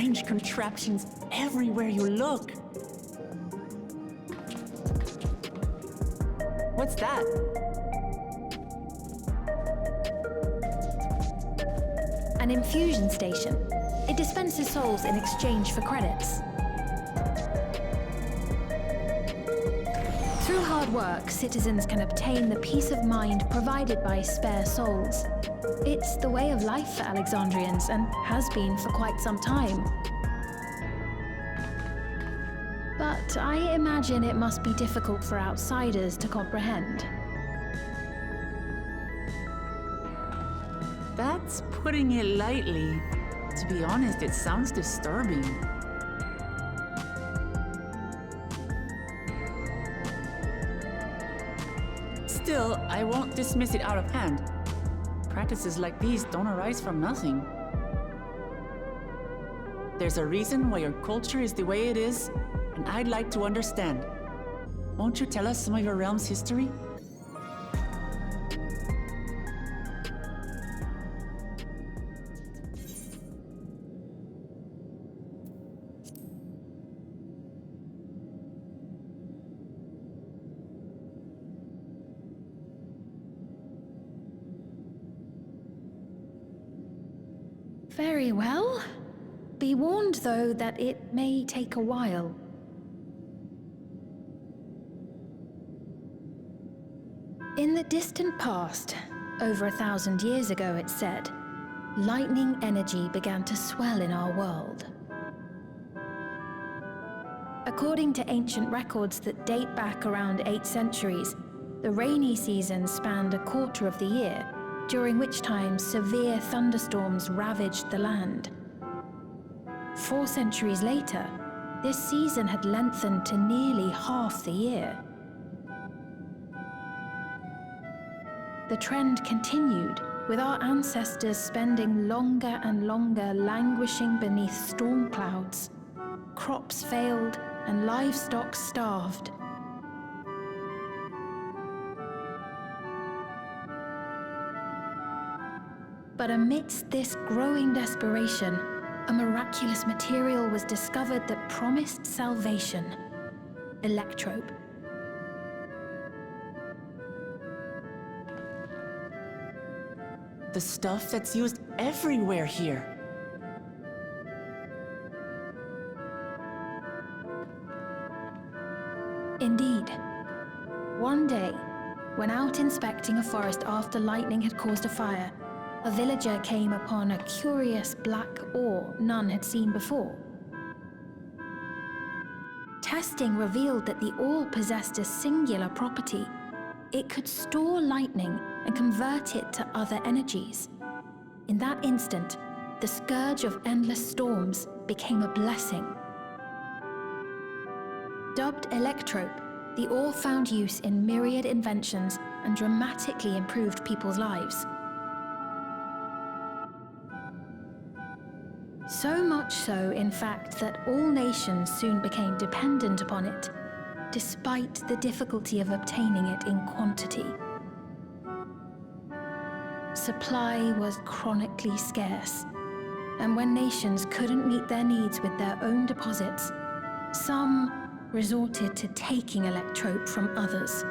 strange contraptions everywhere you look. What's that? An infusion station. It dispenses souls in exchange for credits. Through hard work, citizens can obtain the peace of mind provided by spare souls. It's the way of life for Alexandrians and has been for quite some time. But I imagine it must be difficult for outsiders to comprehend. That's putting it lightly. To be honest, it sounds disturbing. Still, I won't dismiss it out of hand. Practices like these don't arise from nothing. There's a reason why your culture is the way it is, and I'd like to understand. Won't you tell us some of your realm's history? Very well. Be warned, though, that it may take a while. In the distant past, over 1,000 years ago, it's said, lightning energy began to swell in our world. According to ancient records that date back around 8 centuries, the rainy season spanned a quarter of the year, during which time severe thunderstorms ravaged the land. 4 centuries later, this season had lengthened to nearly half the year. The trend continued, with our ancestors spending longer and longer languishing beneath storm clouds. Crops failed and livestock starved. But amidst this growing desperation, a miraculous material was discovered that promised salvation: electrope. The stuff that's used everywhere here. Indeed. One day, when out inspecting a forest after lightning had caused a fire, a villager came upon a curious black ore none had seen before. Testing revealed that the ore possessed a singular property. It could store lightning and convert it to other energies. In that instant, the scourge of endless storms became a blessing. Dubbed electrope, the ore found use in myriad inventions and dramatically improved people's lives. So much so, in fact, that all nations soon became dependent upon it, despite the difficulty of obtaining it in quantity. Supply was chronically scarce, and when nations couldn't meet their needs with their own deposits, some resorted to taking electrope from others.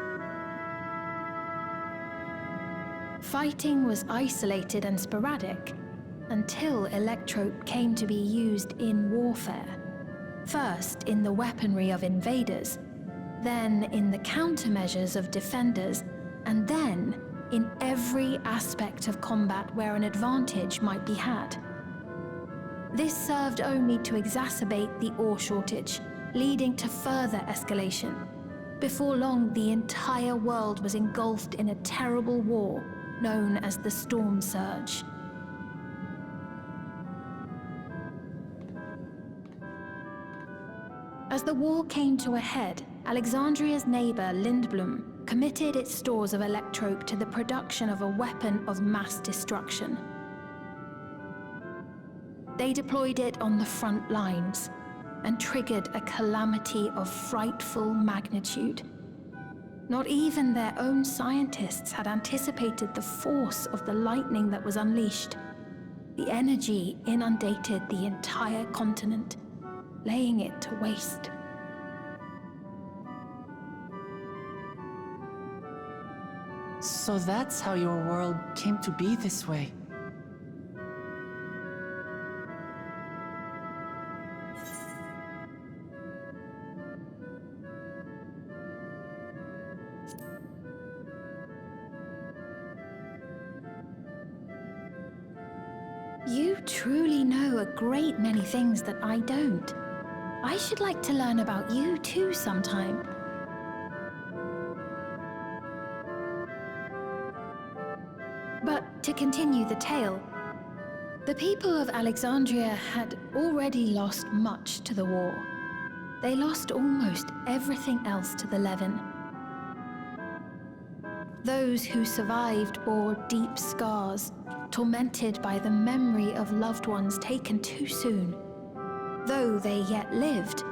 Fighting was isolated and sporadic until electrope came to be used in warfare, first in the weaponry of invaders, then in the countermeasures of defenders, and then in every aspect of combat where an advantage might be had. This served only to exacerbate the ore shortage, leading to further escalation. Before long, the entire world was engulfed in a terrible war known as the Storm Surge. As the war came to a head, Alexandria's neighbor, Lindblum, committed its stores of electrope to the production of a weapon of mass destruction. They deployed it on the front lines and triggered a calamity of frightful magnitude. Not even their own scientists had anticipated the force of the lightning that was unleashed. The energy inundated the entire continent, laying it to waste. So that's how your world came to be this way. You truly know a great many things that I don't. I should like to learn about you too sometime. But to continue the tale, the people of Alexandria had already lost much to the war. They lost almost everything else to the Levin. Those who survived bore deep scars, tormented by the memory of loved ones taken too soon. Though they yet lived,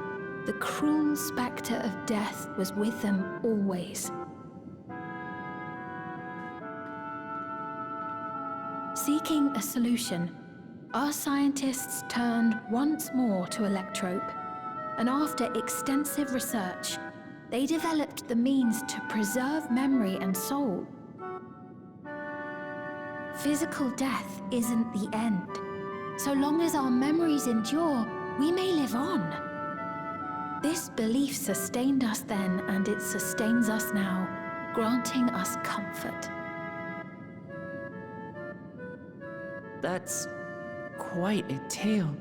the cruel spectre of death was with them always. Seeking a solution, our scientists turned once more to Electrope, and after extensive research, they developed the means to preserve memory and soul. Physical death isn't the end. So long as our memories endure, we may live on. This belief sustained us then, and it sustains us now, granting us comfort. That's quite a tale.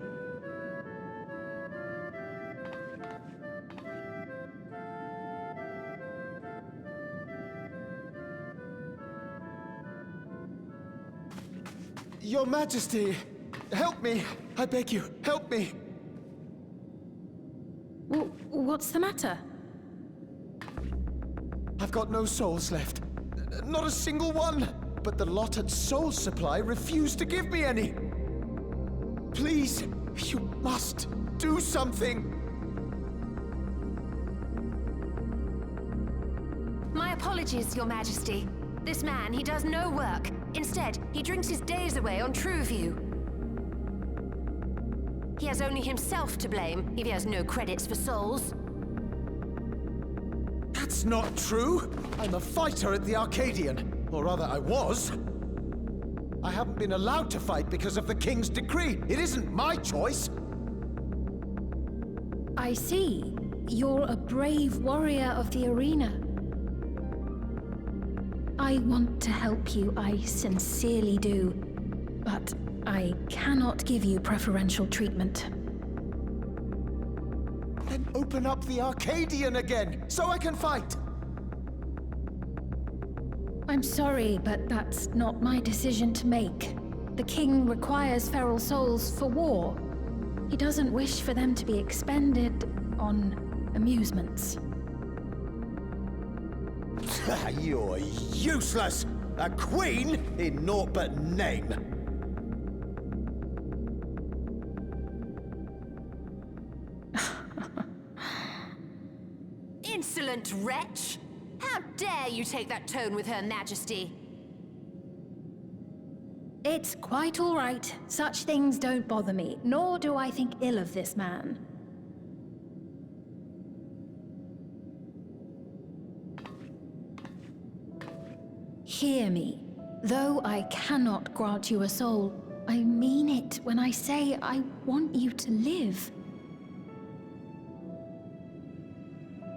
Your Majesty, help me! I beg you, help me! What's the matter? I've got no souls left. Not a single one! But the lot at Soul Supply refused to give me any! Please, you must do something! My apologies, Your Majesty. This man, he does no work. Instead, he drinks his days away on Trueview. He has only himself to blame if he has no credits for souls. That's not true! I'm a fighter at the Arcadian. Or rather, I was. I haven't been allowed to fight because of the King's decree. It isn't my choice. I see. You're a brave warrior of the arena. I want to help you, I sincerely do. But I cannot give you preferential treatment. Then open up the Arcadian again, so I can fight! I'm sorry, but that's not my decision to make. The king requires feral souls for war. He doesn't wish for them to be expended on amusements. You're useless! A queen in naught but name! Insolent wretch! How dare you take that tone with Her Majesty? It's quite all right. Such things don't bother me, nor do I think ill of this man. Hear me. Though I cannot grant you a soul, I mean it when I say I want you to live.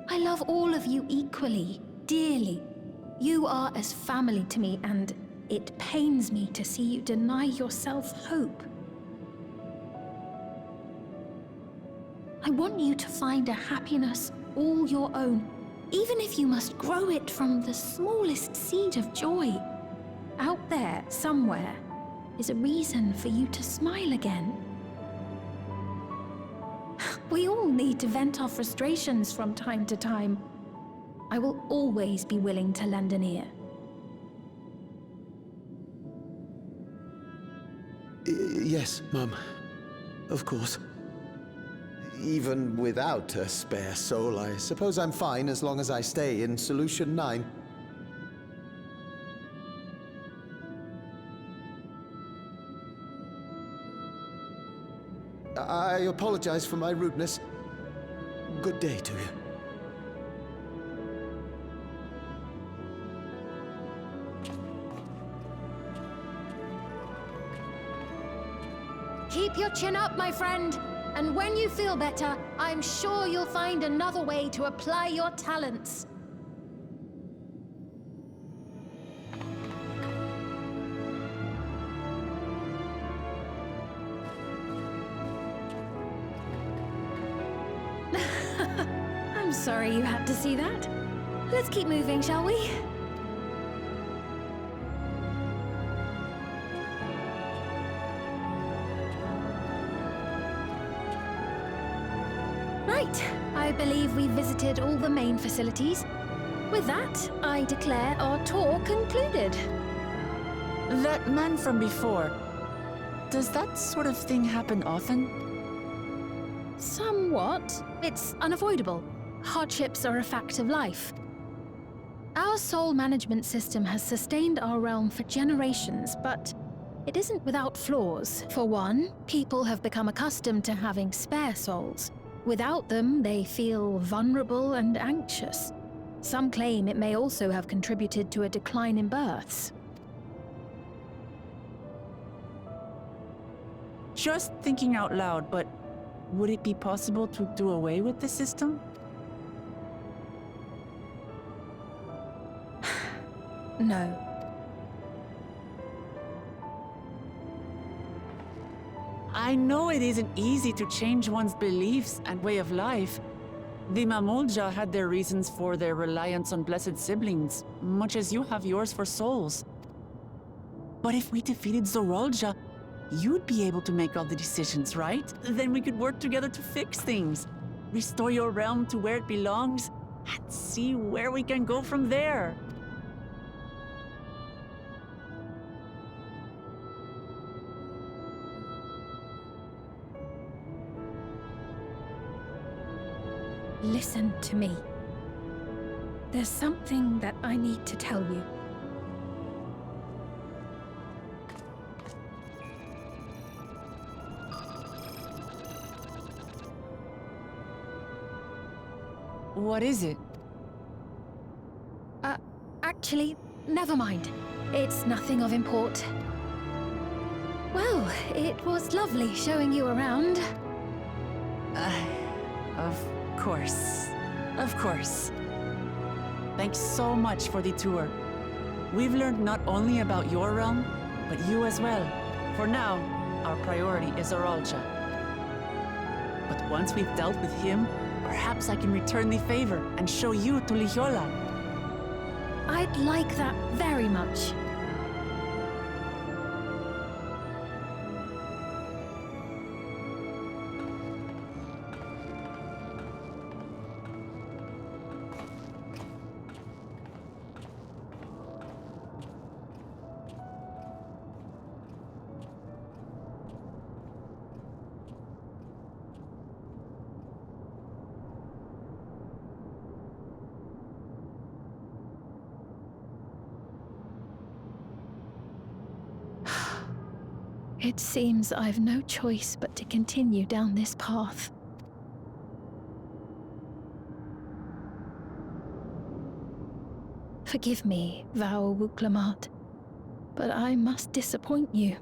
I love all of you equally, dearly. You are as family to me, and it pains me to see you deny yourself hope. I want you to find a happiness all your own, even if you must grow it from the smallest seed of joy. Out there, somewhere, is a reason for you to smile again. We all need to vent our frustrations from time to time. I will always be willing to lend an ear. Yes, Mum. Of course. Even without a spare soul, I suppose I'm fine as long as I stay in Solution 9. I apologize for my rudeness. Good day to you. Keep your chin up, my friend. And when you feel better, I'm sure you'll find another way to apply your talents. I'm sorry you had to see that. Let's keep moving, shall we? Right, I believe we visited all the main facilities. With that, I declare our tour concluded. That man from before, does that sort of thing happen often? Somewhat. It's unavoidable. Hardships are a fact of life. Our soul management system has sustained our realm for generations, but it isn't without flaws. For one, people have become accustomed to having spare souls. Without them, they feel vulnerable and anxious. Some claim it may also have contributed to a decline in births. Just thinking out loud, but would it be possible to do away with the system? No. I know it isn't easy to change one's beliefs and way of life. The Mamulja had their reasons for their reliance on blessed siblings, much as you have yours for souls. But if we defeated Zorolja, you'd be able to make all the decisions, right? Then we could work together to fix things, restore your realm to where it belongs, and see where we can go from there. Listen to me. There's something that I need to tell you. What is it? Actually, never mind. It's nothing of import. Well, it was lovely showing you around. Of course. Of course. Thanks so much for the tour. We've learned not only about your realm, but you as well. For now, our priority is Zorolja. But once we've dealt with him, perhaps I can return the favor and show you to Lihiola. I'd like that very much. It seems I've no choice but to continue down this path. Forgive me, Vau Wuklamat, but I must disappoint you.